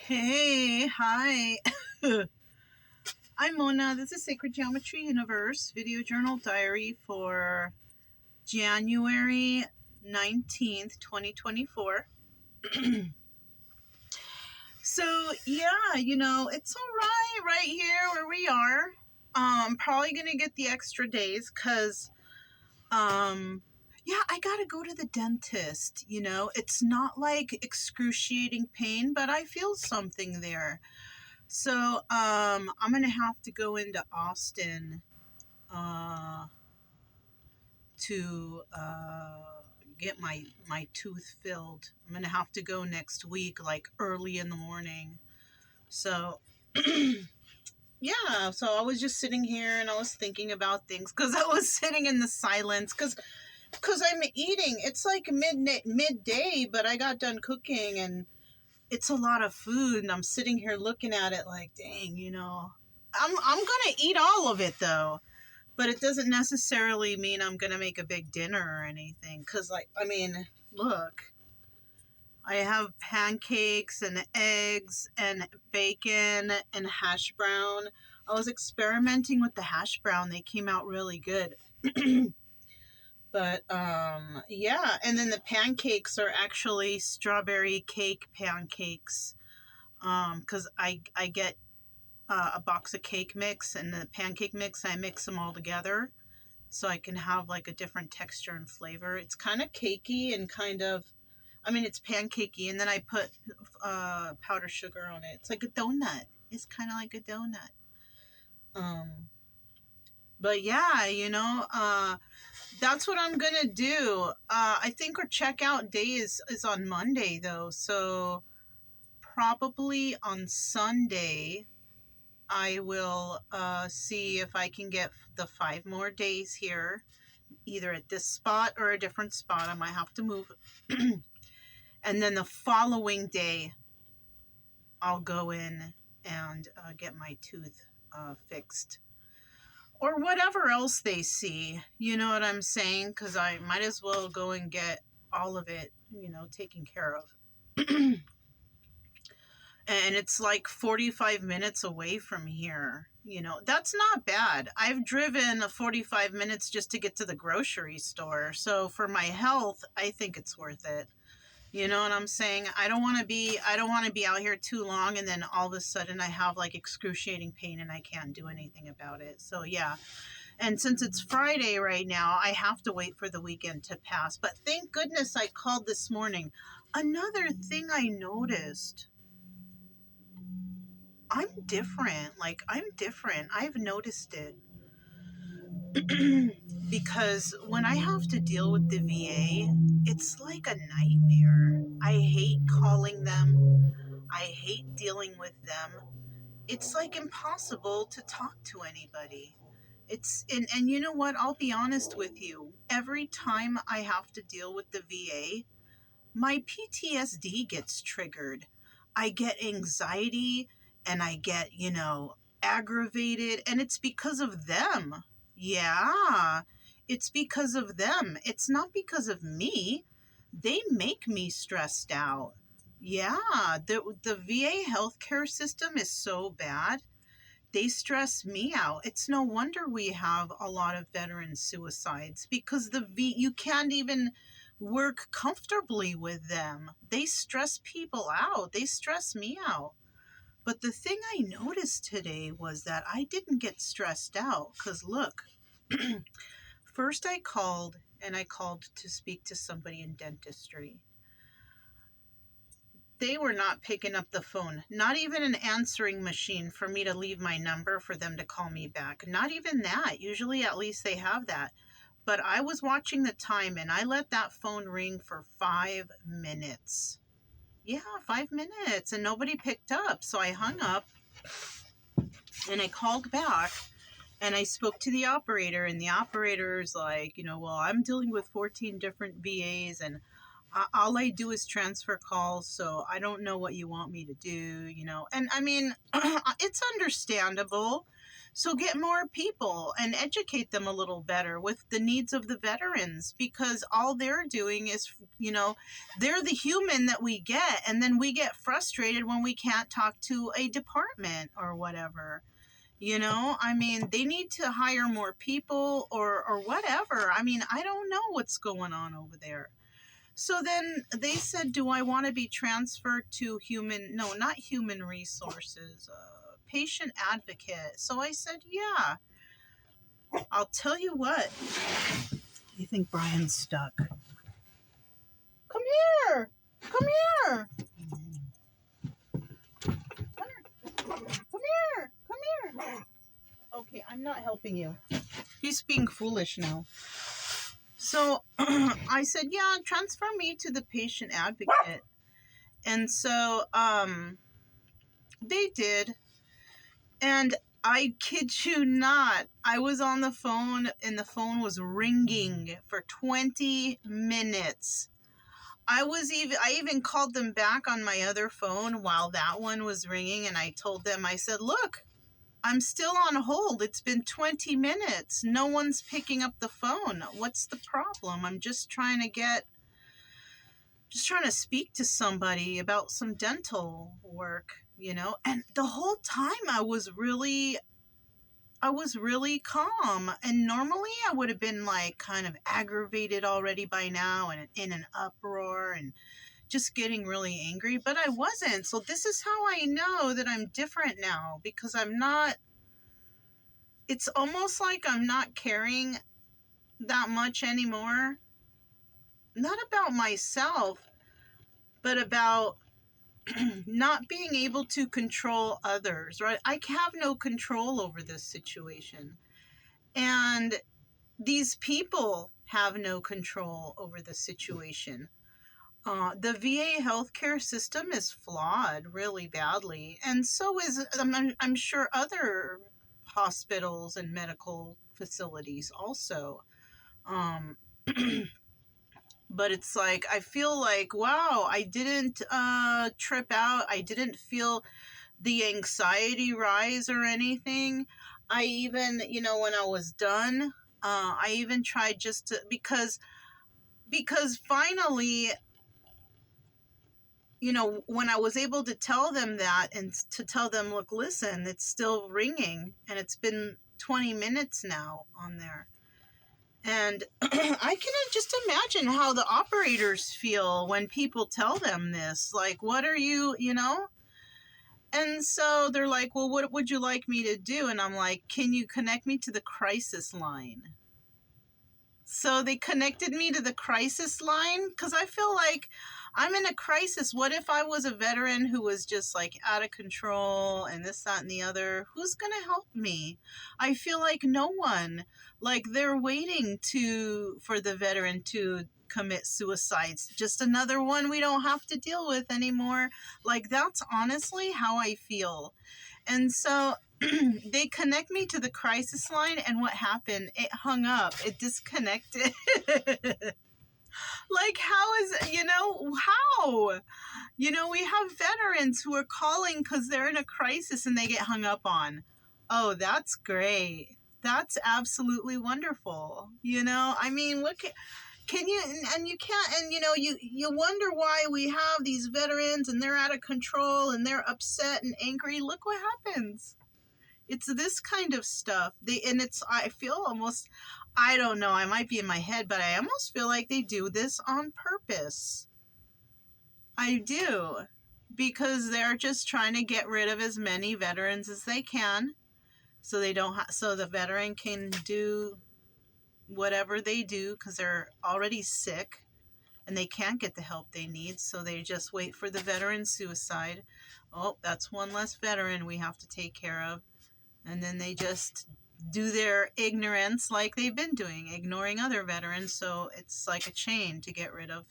Hey, hi. I'm Mona. This is Sacred Geometry Universe video journal diary for January 19th, 2024. So, yeah, it's all right here where we are. Probably going to get the extra days because, yeah, I got to go to the dentist. It's not like excruciating pain, but I feel something there. So, I'm gonna have to go into Austin to get my tooth filled. I'm gonna have to go next week, like early in the morning. So, yeah. So I was just sitting here and I was thinking about things because I was sitting in the silence because I'm eating. It's like midday, but I got done cooking and it's a lot of food, and I'm sitting here looking at it like, dang, I'm gonna eat all of it though, but it doesn't necessarily mean I'm gonna make a big dinner or anything. Cause look, I have pancakes and eggs and bacon and hash brown. I was experimenting with the hash brown; they came out really good. But yeah, and then the pancakes are actually strawberry cake pancakes. Because I get a box of cake mix and the pancake mix. I mix them all together so I can have like a different texture and flavor. It's kind of cakey and it's pancakey, and then I put powdered sugar on it. It's like a donut. It's kind of like a donut. But yeah, that's what I'm gonna do. I think our checkout day is on Monday though, so probably on Sunday I will see if I can get the 5 more days here, either at this spot or a different spot. I might have to move. And then the following day, I'll go in and get my tooth fixed. Or whatever else they see. You know what I'm saying? Because I might as well go and get all of it, taken care of. And it's like 45 minutes away from here. That's not bad. I've driven 45 minutes just to get to the grocery store. So for my health, I think it's worth it. You know what I'm saying? I don't want to be out here too long and then all of a sudden I have like excruciating pain and I can't do anything about it. So yeah. And since it's Friday right now, I have to wait for the weekend to pass. But thank goodness I called this morning. Another thing I noticed, I'm different. I've noticed it. Because when I have to deal with the VA, it's like a nightmare. I hate calling them. I hate dealing with them. It's like impossible to talk to anybody. And you know what? I'll be honest with you. Every time I have to deal with the VA, my PTSD gets triggered. I get anxiety and I get, aggravated, and it's because of them. Yeah, it's because of them. It's not because of me. They make me stressed out. Yeah, the VA healthcare system is so bad. They stress me out. It's no wonder we have a lot of veteran suicides because you can't even work comfortably with them. They stress people out. They stress me out. But the thing I noticed today was that I didn't get stressed out because look, first I called to speak to somebody in dentistry. They were not picking up the phone, not even an answering machine for me to leave my number for them to call me back. Not even that. Usually at least they have that. But I was watching the time and I let that phone ring for 5 minutes. Yeah, 5 minutes, and nobody picked up. So I hung up and I called back and I spoke to the operator, and the operator's like, well, I'm dealing with 14 different VAs and all I do is transfer calls, so I don't know what you want me to do, you know. And I mean, it's understandable. So get more people and educate them a little better with the needs of the veterans, because all they're doing is, you know, they're the human that we get, and then we get frustrated when we can't talk to a department or whatever. You know, I mean, they need to hire more people or whatever. I mean, I don't know what's going on over there. So then they said, do I want to be transferred to no, not human resources, patient advocate? So I said, yeah. I'll tell you what. I think Brian's stuck. Come here. Come here. Come here. Come here. Okay, I'm not helping you. He's being foolish now. So I said, yeah, transfer me to the patient advocate. And so they did. And I kid you not, I was on the phone and the phone was ringing for 20 minutes. I even called them back on my other phone while that one was ringing, and I told them, I said, look, I'm still on hold. It's been 20 minutes. No one's picking up the phone. What's the problem? I'm just trying to speak to somebody about some dental work, you know? And the whole time I was really calm. And normally I would have been like kind of aggravated already by now and in an uproar and just getting really angry, but I wasn't. So this is how I know that I'm different now, because it's almost like I'm not caring that much anymore. Not about myself, but about not being able to control others, right? I have no control over this situation. And these people have no control over the situation. The VA healthcare system is flawed really badly, and so is, I'm sure, other hospitals and medical facilities also. Um, but it's like, I feel like, wow, I didn't trip out. I didn't feel the anxiety rise or anything. I even, you know, when I was done, I even tried just to, because finally, you know, when I was able to tell them that and to tell them, look, listen, it's still ringing and it's been 20 minutes now on there. And I can just imagine how the operators feel when people tell them this. Like, what are you, you know? And so they're like, well, what would you like me to do? And I'm like, can you connect me to the crisis line? So they connected me to the crisis line, because I feel like I'm in a crisis. What if I was a veteran who was just like out of control and this, that, and the other? Who's going to help me? I feel like no one. Like they're waiting for the veteran to commit suicides. Just another one we don't have to deal with anymore. Like that's honestly how I feel. And so they connect me to the crisis line, and what happened? It hung up. It disconnected. Like, how is, you know, how? You know, we have veterans who are calling because they're in a crisis and they get hung up on. Oh, that's great. That's absolutely wonderful. You know, I mean, look, can you, and you can't, and you know, you wonder why we have these veterans and they're out of control and they're upset and angry. Look what happens. It's this kind of stuff. I feel almost, I don't know, I might be in my head, but I almost feel like they do this on purpose. I do. Because they're just trying to get rid of as many veterans as they can. So so the veteran can do whatever they do, because they're already sick and they can't get the help they need. So they just wait for the veteran suicide. Oh, that's one less veteran we have to take care of. And then they just do their ignorance like they've been doing, ignoring other veterans. So it's like a chain to get rid of.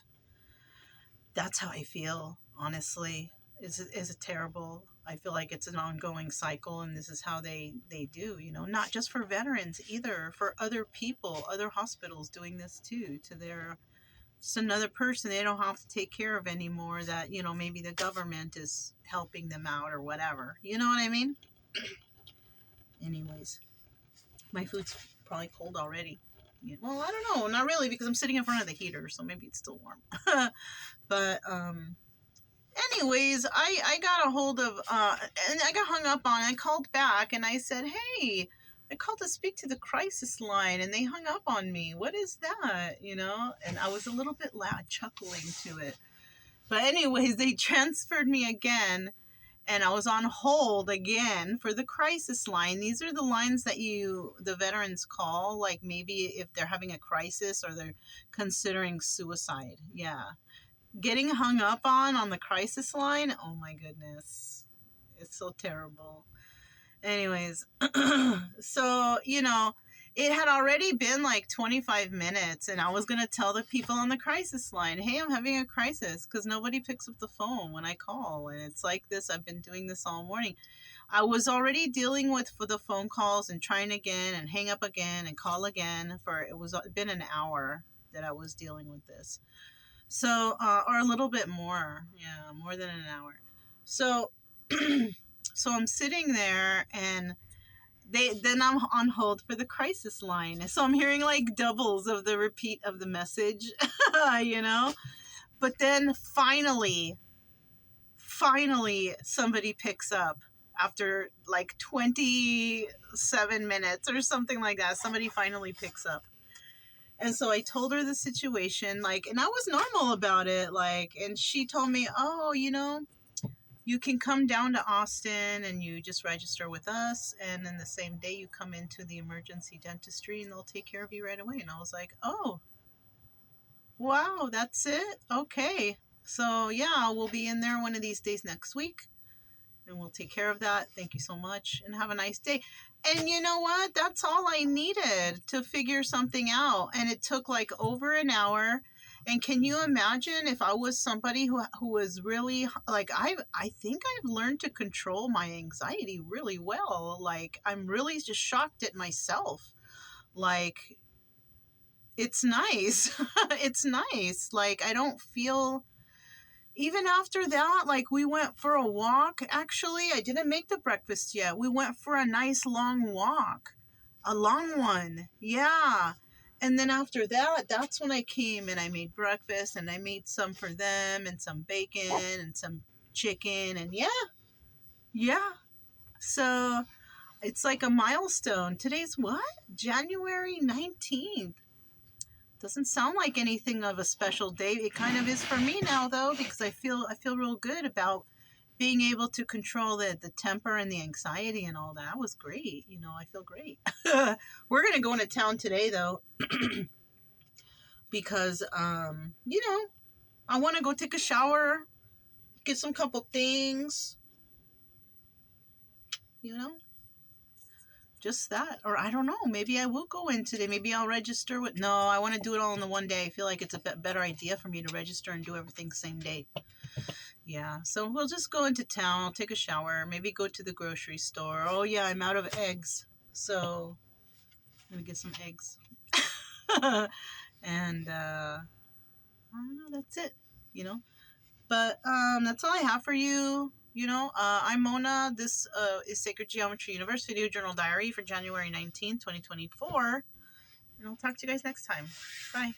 That's how I feel, honestly. Is a terrible. I feel like it's an ongoing cycle, and this is how they do, you know, not just for veterans either, for other people, other hospitals doing this too to just another person they don't have to take care of anymore, that, you know, maybe the government is helping them out or whatever. You know what I mean? Anyways, my food's probably cold already. Yeah, well, I don't know. Not really, because I'm sitting in front of the heater, so maybe it's still warm. But, anyways, I got a hold of, and I got hung up on. I called back and I said, hey, I called to speak to the crisis line and they hung up on me. What is that? You know? And I was a little bit loud, chuckling to it. But anyways, they transferred me again and I was on hold again for the crisis line. These are the lines that the veterans call, like maybe if they're having a crisis or they're considering suicide. Yeah. Getting hung up on the crisis line. Oh my goodness. It's so terrible. Anyways, so, you know, it had already been like 25 minutes and I was going to tell the people on the crisis line, hey, I'm having a crisis, because nobody picks up the phone when I call. And it's like this. I've been doing this all morning. I was already dealing with for the phone calls and trying again and hang up again and call again for, it was been an hour that I was dealing with this. So, or a little bit more. Yeah, more than an hour. So, so I'm sitting there and then I'm on hold for the crisis line. So I'm hearing like doubles of the repeat of the message, you know? But then finally somebody picks up after like 27 minutes or something like that. Somebody finally picks up. And so I told her the situation, like, and I was normal about it, like, and she told me, oh, you know, you can come down to Austin and you just register with us. And then the same day you come into the emergency dentistry and they'll take care of you right away. And I was like, oh, wow, that's it? Okay. So yeah, we'll be in there one of these days next week and we'll take care of that. Thank you so much and have a nice day. And you know what? That's all I needed to figure something out. And it took like over an hour. And can you imagine if I was somebody who was really like, I think I've learned to control my anxiety really well. Like, I'm really just shocked at myself. Like, it's nice. It's nice. Like, I don't feel, even after that, like, we went for a walk. Actually, I didn't make the breakfast yet. We went for a nice long walk, a long one. Yeah. And then after that, that's when I came and I made breakfast and I made some for them and some bacon and some chicken. And yeah. So it's like a milestone. Today's what? January 19th. Doesn't sound like anything of a special day. It kind of is for me now, though, because I feel real good about being able to control the temper and the anxiety and all that. Was great. You know, I feel great. We're going to go into town today, though, because, you know, I want to go take a shower, get some couple things, you know, just that. Or I don't know, maybe I will go in today. Maybe I'll register with, no, I want to do it all in the one day. I feel like it's a better idea for me to register and do everything same day. Yeah, so we'll just go into town, I'll take a shower, maybe go to the grocery store. Oh yeah, I'm out of eggs, so I'm gonna get some eggs. And I don't know, that's it, you know. But that's all I have for you. You know, I'm Mona. This is Sacred Geometry Universe Video Journal Diary for January 19th, 2024. And I'll talk to you guys next time. Bye.